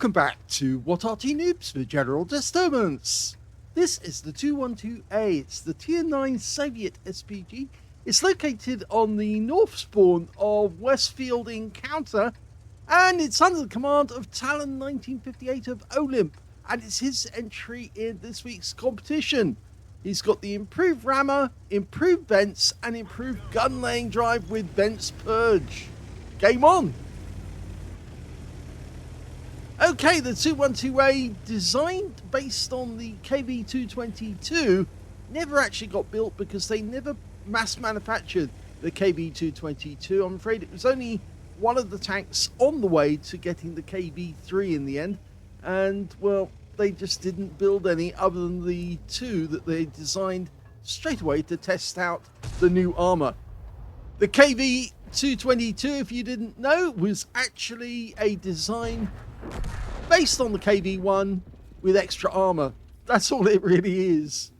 Welcome back to What Arty Noobs for General Disturbance. This is the 212A. It's the Tier 9 Soviet SPG. It's located on the north spawn of Westfield Encounter, and it's under the command of talon1958 of OLIMP, and it's his entry in this week's competition. He's got the improved rammer, improved vents, and improved gun laying drive with vents purge. Game on! Okay, the 212A, designed based on the KV222, never actually got built because they never mass manufactured the KV222. I'm afraid it was only one of the tanks on the way to getting the KV3 in the end, and well, they just didn't build any other than the two that they designed straight away to test out the new armor. The KV222, if you didn't know, was actually a design based on the KV1 with extra armor. That's all it really is.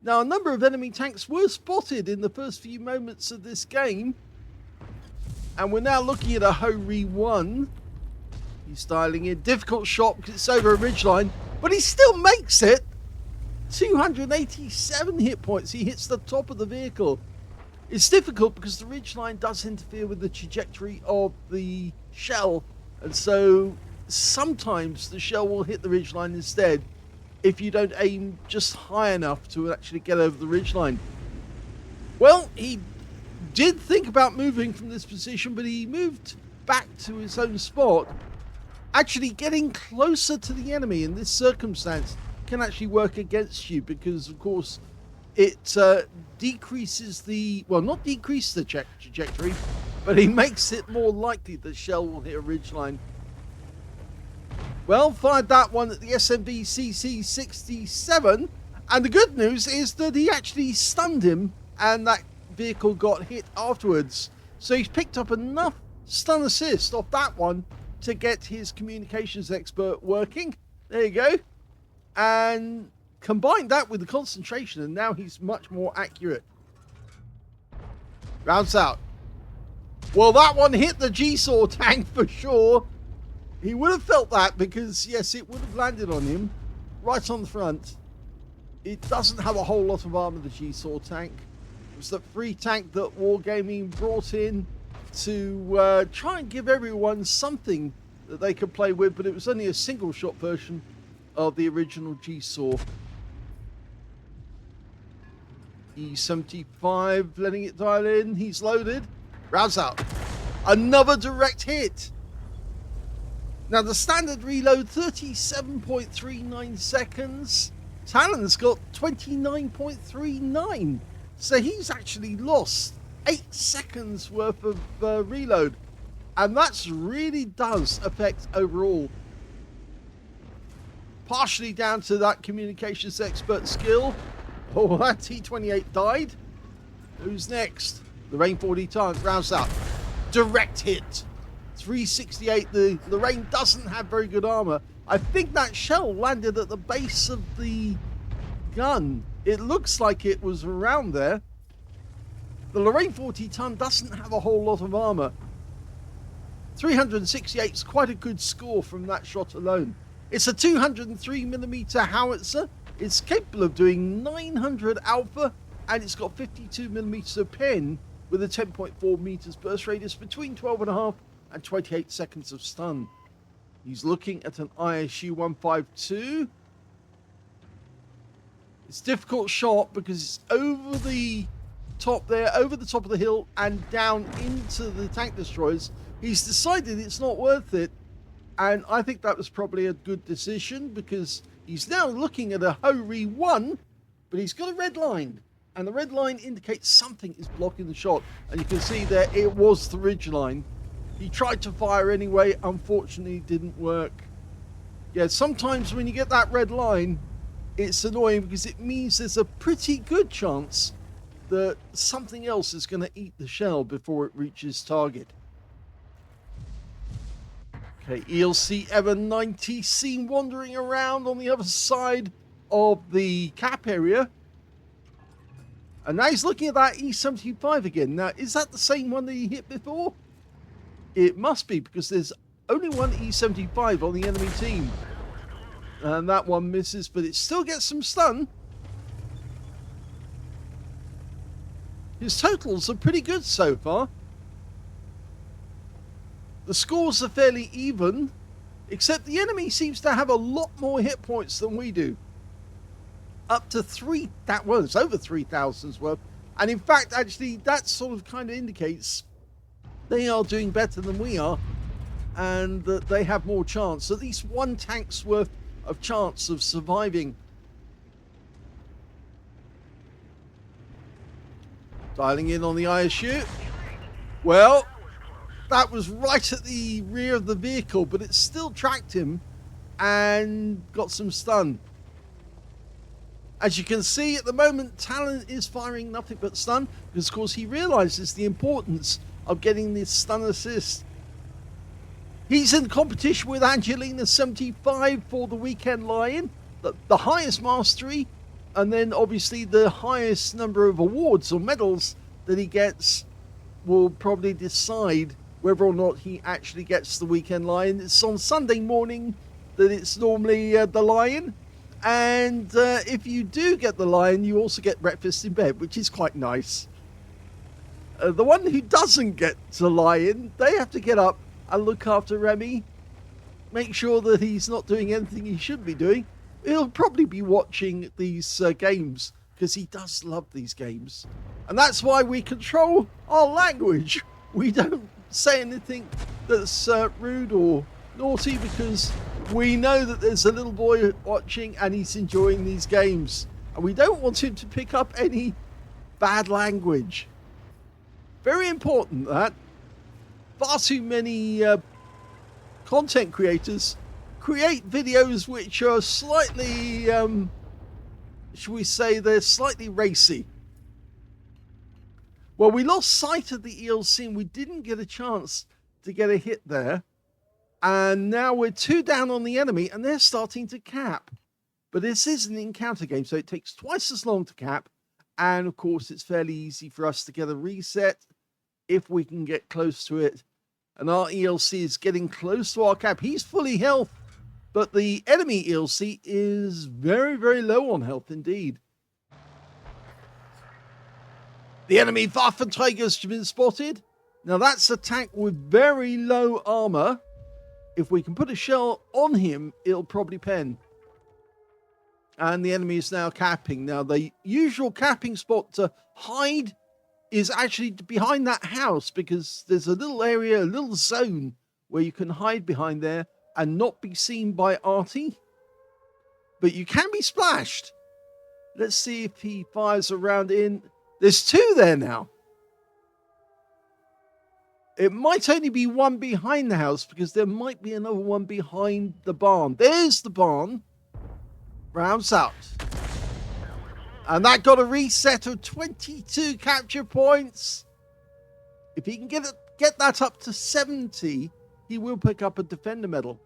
Now, a number of enemy tanks were spotted in the first few moments of this game, and we're now looking at a Ho-Re 1. He's dialing in. Difficult shot because it's over a ridgeline, but he still makes it. 287 hit points. He hits the top of the vehicle. It's difficult because the ridgeline does interfere with the trajectory of the shell, and so sometimes the shell will hit the ridgeline instead if you don't aim just high enough to actually get over the ridgeline. Well, he did think about moving from this position, but he moved back to his own spot. Actually getting closer to the enemy in this circumstance can actually work against you because, of course, it decreases the, well, not decrease the trajectory, but it makes it more likely the shell will hit a ridgeline. Well, fired that one at the SMV CC67, and the good news is that he actually stunned him and that vehicle got hit afterwards. So he's picked up enough stun assist off that one to get his communications expert working. There you go. And combine that with the concentration, and now he's much more accurate. Rounds out. Well, that one hit the G-Saw tank for sure. He would have felt that because, yes, it would have landed on him right on the front. It doesn't have a whole lot of armor, the G-Saw tank. It was the free tank that Wargaming brought in to try and give everyone something that they could play with, but it was only a single shot version of the original G-Saw. E75, letting it dial in. He's loaded. Rounds out. Another direct hit. Now, the standard reload, 37.39 seconds. Talon's got 29.39. So he's actually lost 8 seconds worth of reload. And that really does affect overall. Partially down to that communications expert skill. Oh, that T28 died. Who's next? The Rain 40 tank rounds out. Direct hit. 368. The Lorraine doesn't have very good armor. I think that shell landed at the base of the gun. It looks like it was around there. The Lorraine 40 ton doesn't have a whole lot of armor. 368 is quite a good score from that shot alone. It's a 203mm howitzer. It's capable of doing 900 alpha, and it's got 52mm of pen with a 10.4 meters burst radius between 12.5 and 28 seconds of stun. He's looking at an ISU 152. It's a difficult shot because it's over the top there, over the top of the hill and down into the tank destroyers. He's decided it's not worth it, and I think that was probably a good decision because he's now looking at a Ho-Re 1, but he's got a red line, and the red line indicates something is blocking the shot, and you can see there it was the ridge line. He tried to fire anyway, unfortunately it didn't work. Yeah, sometimes when you get that red line, it's annoying because it means there's a pretty good chance that something else is going to eat the shell before it reaches target. Okay, ELC Evan 90 seen wandering around on the other side of the cap area. And now he's looking at that E75 again. Now, is that the same one that he hit before? It must be, because there's only one E75 on the enemy team. And that one misses, but it still gets some stun. His totals are pretty good so far. The scores are fairly even, except the enemy seems to have a lot more hit points than we do. Up to it's over 3,000's worth. And in fact, actually, that sort of kind of indicates they are doing better than we are, and that they have more chance, at least one tank's worth of chance of surviving. Dialing in on the ISU. Well, that was right at the rear of the vehicle, but it still tracked him and got some stun. As you can see at the moment, Talon is firing nothing but stun, because of course he realizes the importance of getting this stun assist. He's in competition with Angelina75 for the Weekend Lion, the highest mastery, and then obviously the highest number of awards or medals that he gets will probably decide whether or not he actually gets the Weekend Lion. It's on Sunday morning that it's normally the Lion, and if you do get the Lion, you also get breakfast in bed, which is quite nice. The one who doesn't get the Lion, they have to get up and look after Remy, make sure that he's not doing anything he should be doing. He'll probably be watching these games, because he does love these games. And that's why we control our language. We don't say anything that's rude or naughty, because we know that there's a little boy watching and he's enjoying these games. And we don't want him to pick up any bad language. Very important, that. Far too many content creators create videos which are slightly, shall we say, they're slightly racy. Well, we lost sight of the ELC and we didn't get a chance to get a hit there. And now we're 2 down on the enemy and they're starting to cap. But this is an encounter game, so it takes twice as long to cap. And of course, it's fairly easy for us to get a reset if we can get close to it. And our ELC is getting close to our cap. He's fully health, but the enemy ELC is very, very low on health indeed. The enemy Waffenträger's been spotted. Now that's a tank with very low armor. If we can put a shell on him, it'll probably pen. And the enemy is now capping. Now the usual capping spot to hide is actually behind that house, because there's a little area, a little zone where you can hide behind there and not be seen by Arty. But you can be splashed. Let's see if he fires a round in. There's 2 there now. It might only be one behind the house, because there might be another one behind the barn. There's the barn. Rounds out. And that got a reset of 22 capture points. If he can get that up to 70, he will pick up a defender medal.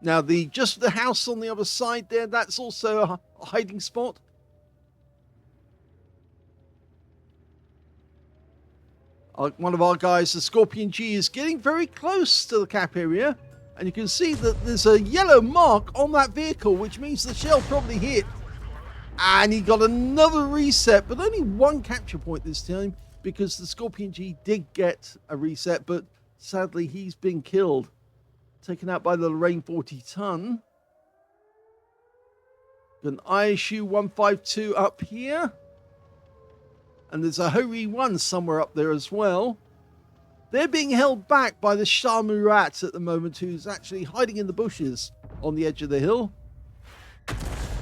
Now, just the house on the other side there, that's also a hiding spot. One of our guys, the Scorpion G, is getting very close to the cap area. And you can see that there's a yellow mark on that vehicle, which means the shell probably hit. And he got another reset, but only one capture point this time, because the Scorpion G did get a reset, but sadly he's been killed. Taken out by the Lorraine 40 ton. An ISU 152 up here. And there's a Hori 1 somewhere up there as well. They're being held back by the Shah Murat at the moment, who's actually hiding in the bushes on the edge of the hill.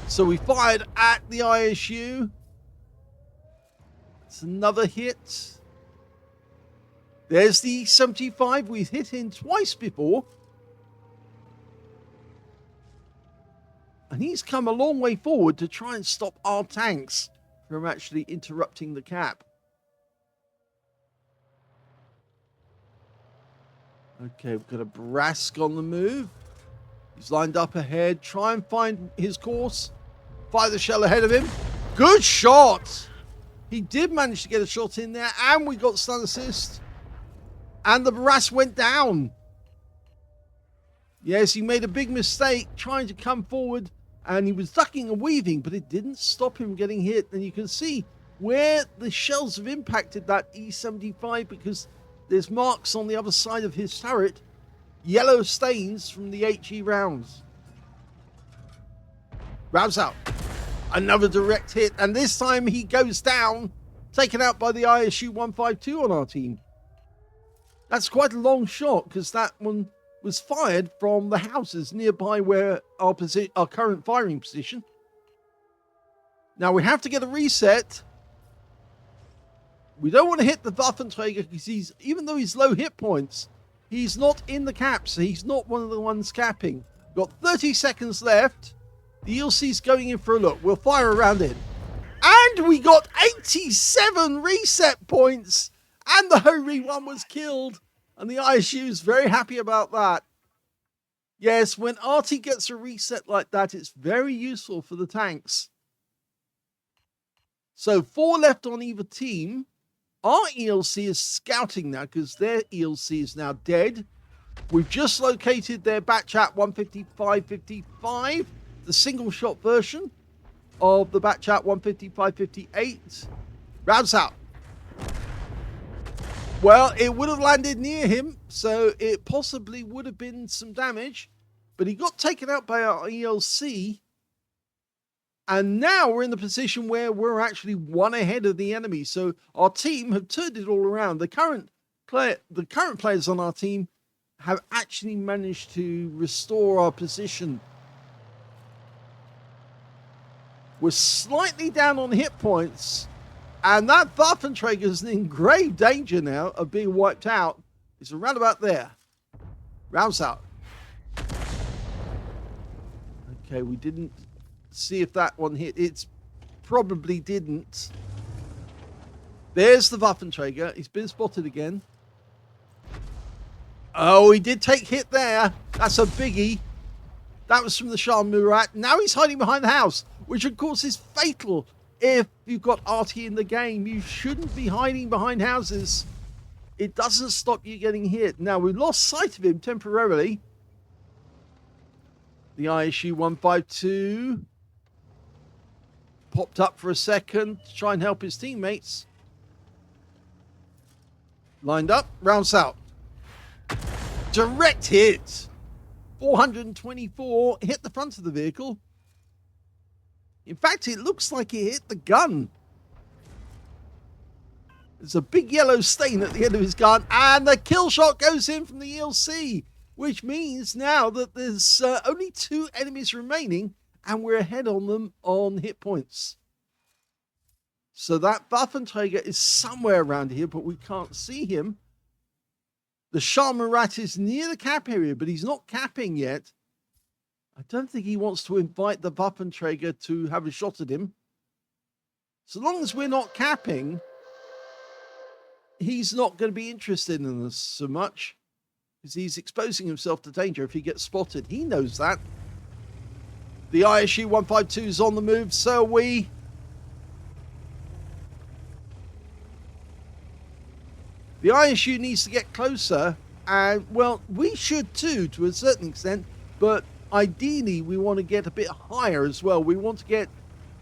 So we fired at the ISU. It's another hit. There's the 75. We've hit him twice before. And he's come a long way forward to try and stop our tanks from actually interrupting the cap. Okay, we've got a Brask on the move. He's lined up ahead. Try and find his course. Fire the shell ahead of him. Good shot! He did manage to get a shot in there, and we got stun assist. And the Barras went down. Yes, he made a big mistake trying to come forward, and he was ducking and weaving, but it didn't stop him getting hit. And you can see where the shells have impacted that E75, because there's marks on the other side of his turret, yellow stains from the HE rounds. Rounds out. Another direct hit, and this time he goes down, taken out by the ISU 152 on our team. That's quite a long shot, because that one was fired from the houses nearby where our current firing position. Now we have to get a reset. We don't want to hit the Waffenträger, because even though he's low hit points, he's not in the caps. So he's not one of the ones capping. Got 30 seconds left. The ELC's going in for a look. We'll fire around in. And we got 87 reset points. And the Hori one was killed. And the ISU's very happy about that. Yes, when Arty gets a reset like that, it's very useful for the tanks. So 4 left on either team. Our ELC is scouting now, because their ELC is now dead. We've just located their Batchat 155-55, the single shot version of the Batchat 155-58. Rounds out. Well, it would have landed near him, so it possibly would have been some damage, but he got taken out by our ELC. And now we're in the position where we're actually one ahead of the enemy. So our team have turned it all around. The current players on our team have actually managed to restore our position. We're slightly down on hit points, and that Waffenträger is in grave danger now of being wiped out. It's around about there. Rounds out. Okay, we didn't see if that one hit. It's probably didn't. There's the Waffenträger. He's been spotted again. Oh, he did take hit there. That's a biggie. That was from the Shah Murat. Now he's hiding behind the house, which of course is fatal if you've got Arty in the game. You shouldn't be hiding behind houses. It doesn't stop you getting hit. Now, we lost sight of him temporarily. The ISU 152 popped up for a second to try and help his teammates. Lined up, rounds out. Direct hit. 424 hit the front of the vehicle. In fact, it looks like it hit the gun. There's a big yellow stain at the end of his gun, and the kill shot goes in from the ELC, which means now that there's only 2 enemies remaining, and we're ahead on them on hit points. So that Waffenträger is somewhere around here, but we can't see him. The Shah Murat is near the cap area, but he's not capping yet. I don't think he wants to invite the Waffenträger to have a shot at him. So long as we're not capping, he's not going to be interested in us so much, because he's exposing himself to danger if he gets spotted. He knows that. The ISU 152 is on the move, so are we. The ISU needs to get closer, and, well, we should too, to a certain extent, but ideally we want to get a bit higher as well. We want to get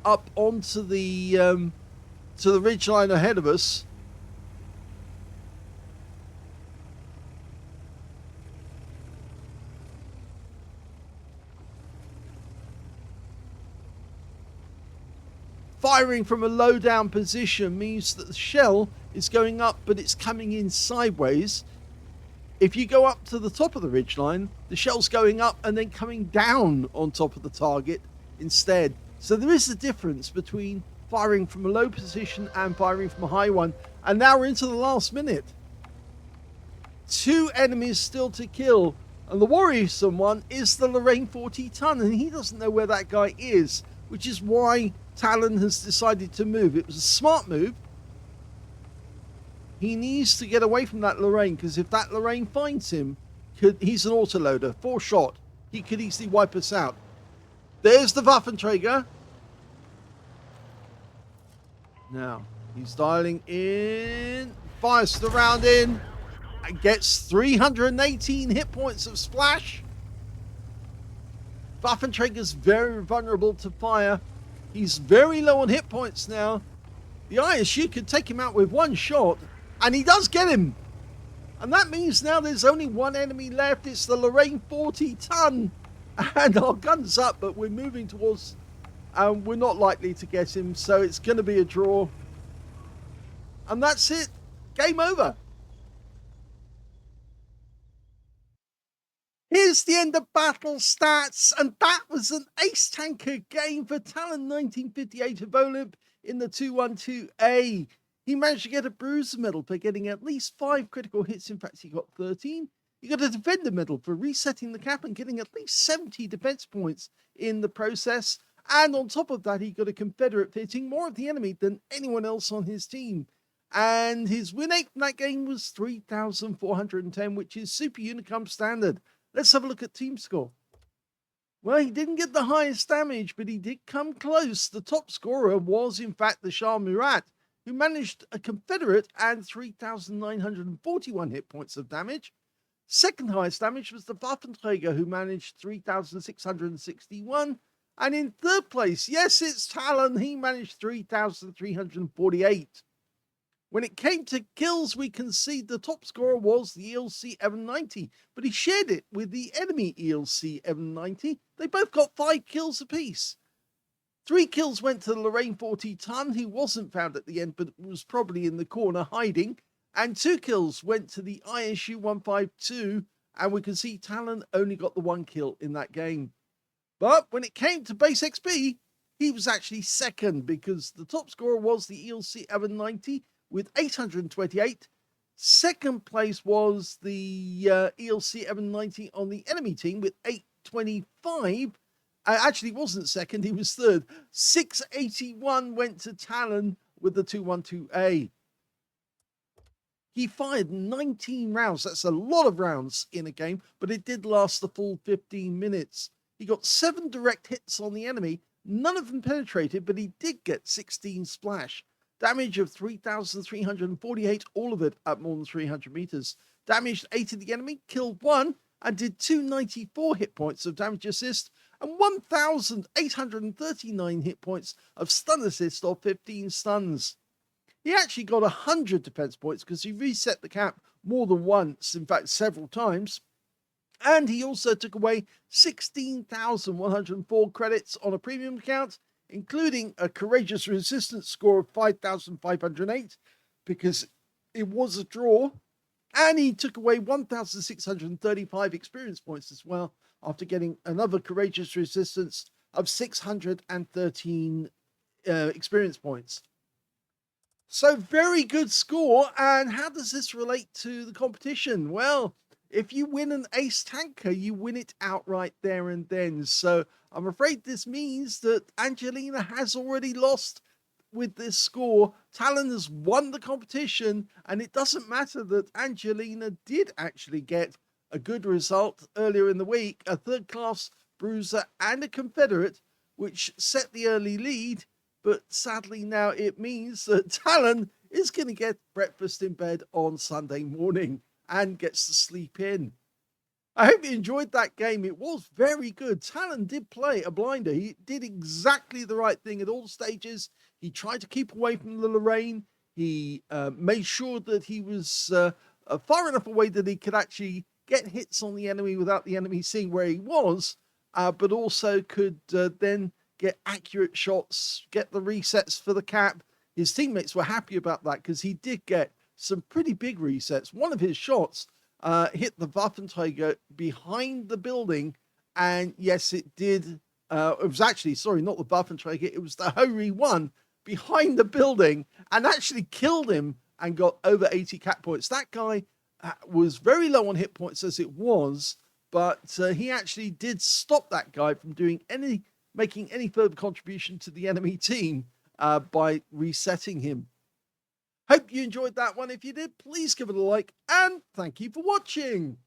up onto the ridgeline ahead of us. Firing from a low down position means that the shell is going up, but it's coming in sideways. If you go up to the top of the ridgeline, the shell's going up and then coming down on top of the target instead. So there is a difference between firing from a low position and firing from a high one. And now we're into the last minute. 2 enemies still to kill. And the worrisome one is the Lorraine 40 ton, and he doesn't know where that guy is, which is why Talon has decided to move. It was a smart move. He needs to get away from that Lorraine, because if that Lorraine finds him, he's an autoloader, 4 shot. He could easily wipe us out. There's the Waffenträger. Now, he's dialing in. Fires the round in. and gets 318 hit points of splash. Waffenträger's very vulnerable to fire. He's very low on hit points now. The ISU could take him out with one shot, and he does get him. And that means now there's only one enemy left. It's the Lorraine 40-ton. And our gun's up, but we're moving towards... we're not likely to get him, so it's going to be a draw. And that's it. Game over. Here's the end of battle stats, and that was an ace tanker game for talon1958 of OLIMP in the 212A. He managed to get a bruiser medal for getting at least 5 critical hits. In fact, he got 13. He got a defender medal for resetting the cap and getting at least 70 defense points in the process. And on top of that, he got a Confederate for hitting more of the enemy than anyone else on his team. And his win rate in that game was 3,410, which is Super Unicum standard. Let's have a look at team score. Well, he didn't get the highest damage, but he did come close. The top scorer was, in fact, the Shah Murat, who managed a Confederate and 3,941 hit points of damage. Second highest damage was the Waffenträger, who managed 3,661. And in third place, yes, it's Talon. He managed 3,348. When it came to kills, we can see the top scorer was the ELC M90, but he shared it with the enemy ELC M90. They both got 5 kills apiece. 3 kills went to the Lorraine 40-ton, who wasn't found at the end, but was probably in the corner hiding. And 2 kills went to the ISU 152, and we can see Talon only got the 1 kill in that game. But when it came to base XP, he was actually second, because the top scorer was the ELC M90 with 828. Second place was the ELC M90 on the enemy team with 825. Actually, wasn't second, he was third. 681 went to Talon with the 212A. He fired 19 rounds. That's a lot of rounds in a game, but it did last the full 15 minutes. He got 7 direct hits on the enemy. None of them penetrated, but he did get 16 splash. Damage of 3,348, all of it at more than 300 meters. Damaged 8 of the enemy, killed 1, and did 294 hit points of damage assist and 1,839 hit points of stun assist or 15 stuns. He actually got 100 defense points because he reset the cap more than once, in fact several times. And he also took away 16,104 credits on a premium account, including a courageous resistance score of 5,508 because it was a draw. And he took away 1,635 experience points as well after getting another courageous resistance of 613 experience points. So very good score. And how does this relate to the competition? Well, if you win an ace tanker, you win it outright there and then. So I'm afraid this means that Angelina has already lost with this score. Talon has won the competition, and it doesn't matter that Angelina did actually get a good result earlier in the week, a third-class bruiser and a Confederate, which set the early lead. But sadly now it means that Talon is going to get breakfast in bed on Sunday morning and gets to sleep in. I hope you enjoyed that game. It was very good. Talon did play a blinder. He did exactly the right thing at all stages. He tried to keep away from the Lorraine. He made sure that he was far enough away that he could actually get hits on the enemy without the enemy seeing where he was, but also could then get accurate shots, get the resets for the cap. His teammates were happy about that because he did get some pretty big resets. One of his shots hit the Waffenträger behind the building, and yes, it did. It was actually, sorry, not the Waffenträger, it was the Hori 1 behind the building and actually killed him and got over 80 cap points. That guy was very low on hit points as it was, but he actually did stop that guy from making any further contribution to the enemy team by resetting him. Hope you enjoyed that one. If you did, please give it a like, and thank you for watching.